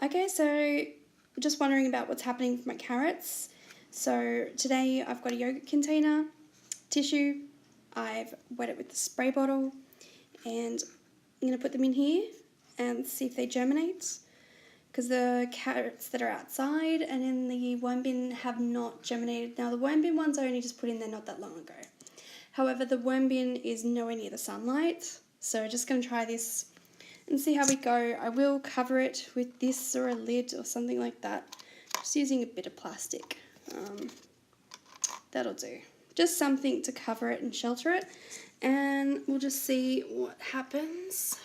Okay, so just wondering about what's happening with my carrots. So today I've got a yogurt container, tissue, I've wet it with the spray bottle, and I'm going to put them in here and see if they germinate. Because the carrots that are outside and in the worm bin have not germinated. Now the worm bin ones I only just put in there not that long ago. However, the worm bin is nowhere near the sunlight, so just going to try this and see how we go. I will cover it with this or a lid or something like that, just using a bit of plastic. That'll do. Just something to cover it and shelter it, and we'll just see what happens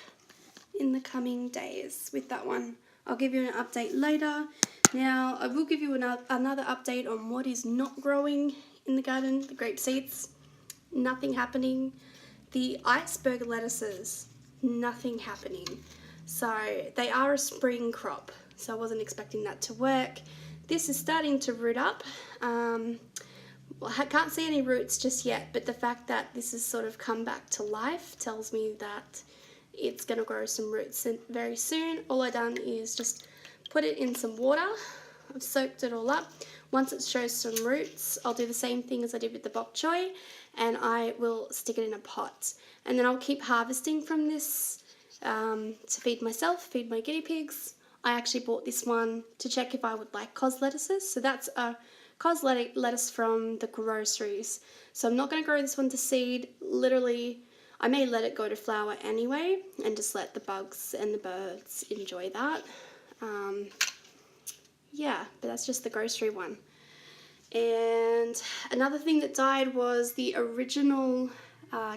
in the coming days with that one. I'll give you an update later. Now, I will give you another update on what is not growing in the garden, the grape seeds. Nothing happening. The iceberg lettuces, nothing happening. So they are a spring crop, so I wasn't expecting that to work. This is starting to root up. Well, I can't see any roots just yet, but the fact that this has sort of come back to life tells me that it's going to grow some roots very soon. All I've done is just put it in some water. I've soaked it all up. Once it shows some roots, I'll do the same thing as I did with the bok choy, and I will stick it in a pot. And then I'll keep harvesting from this to feed myself, feed my guinea pigs. I actually bought this one to check if I would like cos lettuces. So that's a cos lettuce from the groceries. So I'm not going to grow this one to seed. Literally, I may let it go to flower anyway and just let the bugs and the birds enjoy that. Yeah, but that's just the grocery one. And another thing that died was the original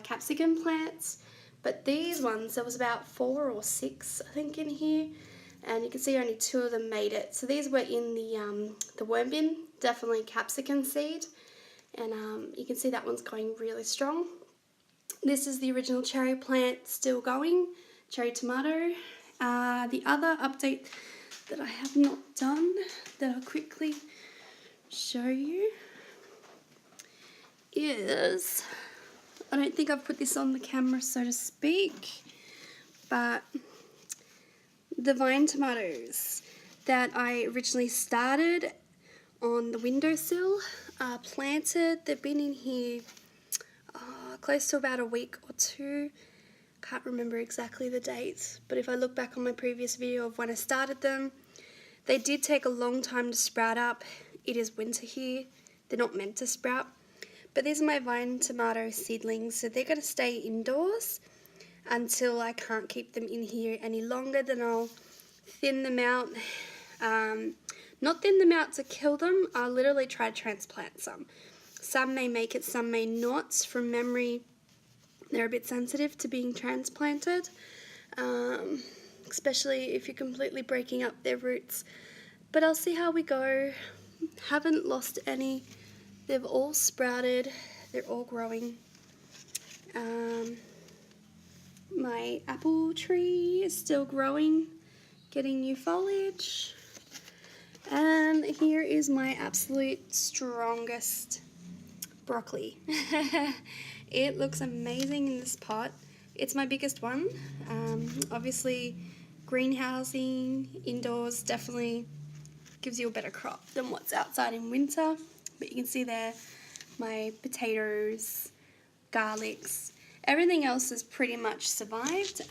capsicum plants. But these ones, there was about 4 or 6, I think, in here. And you can see only 2 of them made it. So these were in the worm bin, definitely capsicum seed. And you can see that one's going really strong. This is the original cherry plant still going, cherry tomato. The other update that I have not done that I'll quickly show you is, I don't think I've put this on the camera so to speak, but the vine tomatoes that I originally started on the windowsill are planted. They've been in here close to about a week or 2. Can't remember exactly the date, but if I look back on my previous video of when I started them, they did take a long time to sprout up. It is winter here. They're not meant to sprout. But these are my vine tomato seedlings, so they're going to stay indoors until I can't keep them in here any longer. Then I'll thin them out. Not thin them out to kill them. I'll literally try to transplant some. Some may make it, some may not. From memory, they're a bit sensitive to being transplanted, especially if you're completely breaking up their roots. But I'll see how we go. Haven't lost any. They've all sprouted. They're all growing. My apple tree is still growing, getting new foliage. And here is my absolute strongest broccoli. It looks amazing in this pot. It's my biggest one. Obviously, greenhousing indoors definitely gives you a better crop than what's outside in winter. But you can see there my potatoes, garlics, everything else has pretty much survived.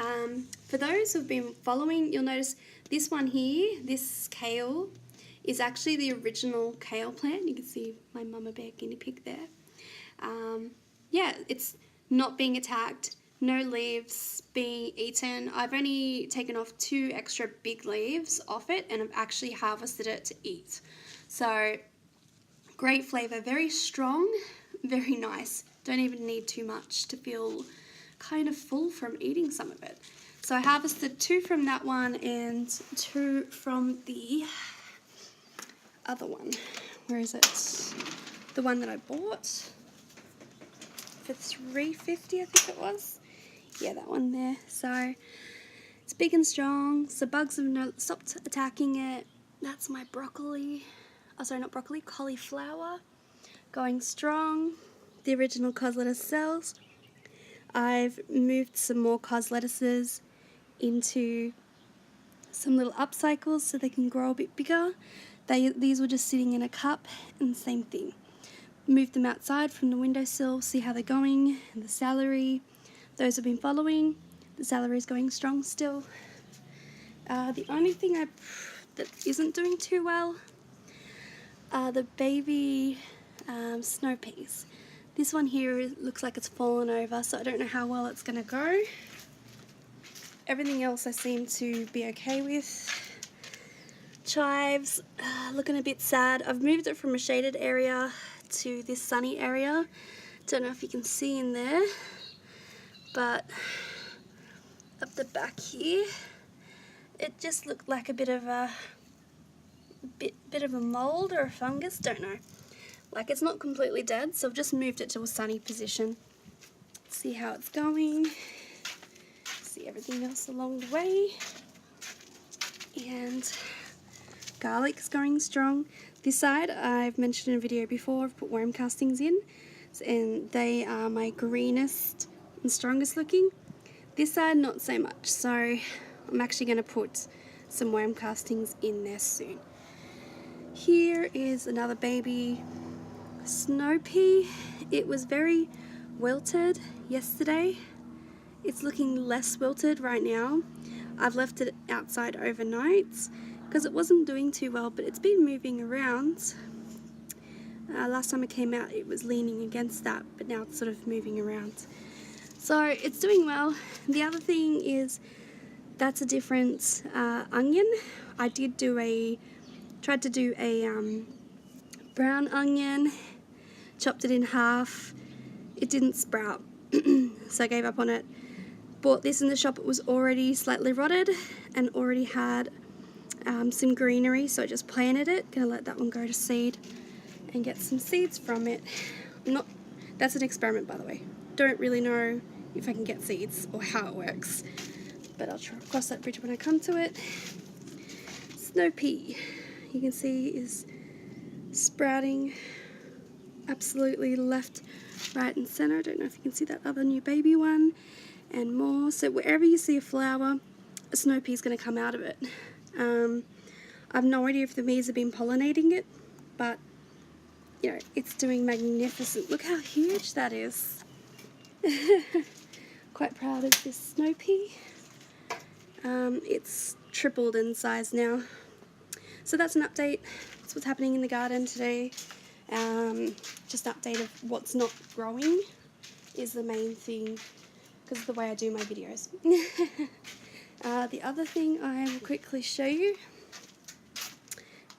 For those who've been following, you'll notice this one here, this kale, is actually the original kale plant. You can see my mama bear guinea pig there. Yeah, it's not being attacked, no leaves being eaten. I've only taken off 2 extra big leaves off it, and I've actually harvested it to eat. So, great flavour, very strong, very nice. Don't even need too much to feel kind of full from eating some of it. So I harvested 2 from that one and 2 from the other one. Where is it? The one that I bought for $3.50, I think it was. Yeah, that one there. So it's big and strong. So bugs have stopped attacking it. That's my broccoli. Oh, sorry, not broccoli, cauliflower. Going strong. The original cos lettuce cells. I've moved some more cos lettuces into some little upcycles so they can grow a bit bigger. These were just sitting in a cup, and same thing. Moved them outside from the windowsill, see how they're going. And the celery, those have been following. The celery is going strong still. The only thing that isn't doing too well are the baby snow peas. This one here looks like it's fallen over, so I don't know how well it's going to go. Everything else I seem to be okay with. Chives, looking a bit sad. I've moved it from a shaded area to this sunny area. Don't know if you can see in there, but up the back here, it just looked like a bit of a mold or a fungus, don't know. Like, it's not completely dead, so I've just moved it to a sunny position. See how it's going. See everything else along the way. And garlic's going strong. This side, I've mentioned in a video before, I've put worm castings in, and they are my greenest and strongest looking. This side, not so much, so I'm actually going to put some worm castings in there soon. Here is another baby snow pea. It was very wilted yesterday. It's looking less wilted right now. I've left it outside overnight because it wasn't doing too well, but it's been moving around. Last time it came out, it was leaning against that, but now it's sort of moving around. So it's doing well. The other thing is that's a different onion. I tried to do a brown onion, chopped it in half. It didn't sprout, so I gave up on it. Bought this in the shop. It was already slightly rotted and already had some greenery, so I just planted it. Gonna let that one go to seed and get some seeds from it. That's an experiment, by the way. Don't really know if I can get seeds or how it works, but I'll try cross that bridge when I come to it. Snow pea, you can see, is sprouting absolutely left, right and center. I don't know if you can see that other new baby one, and more. So wherever you see a flower, a snow pea is going to come out of it. I have no idea if the bees have been pollinating it, but you know, it's doing magnificent. Look how huge that is. Quite proud of this snow pea. It's tripled in size now. So that's an update. That's what's happening in the garden today. Just an update of what's not growing is the main thing, because of the way I do my videos. The other thing I will quickly show you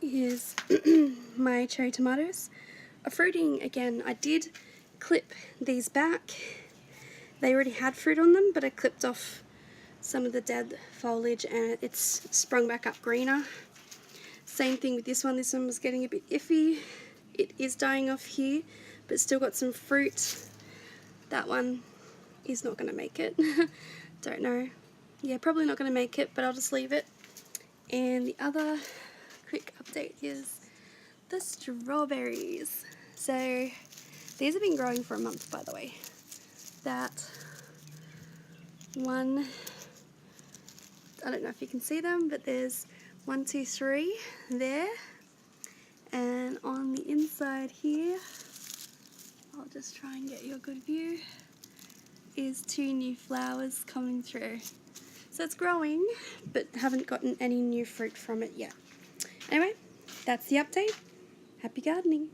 is my cherry tomatoes are fruiting again. I did clip these back. They already had fruit on them, but I clipped off some of the dead foliage and it's sprung back up greener. Same thing with this one. This one was getting a bit iffy. It is dying off here, but still got some fruit. That one is not going to make it. Don't know. Yeah, probably not going to make it, but I'll just leave it. And the other quick update is the strawberries. So these have been growing for a month, by the way. That one, I don't know if you can see them, but there's 1, 2, 3 there. And on the inside here, I'll just try and get you a good view, is 2 new flowers coming through. So it's growing, but haven't gotten any new fruit from it yet. Anyway, that's the update. Happy gardening.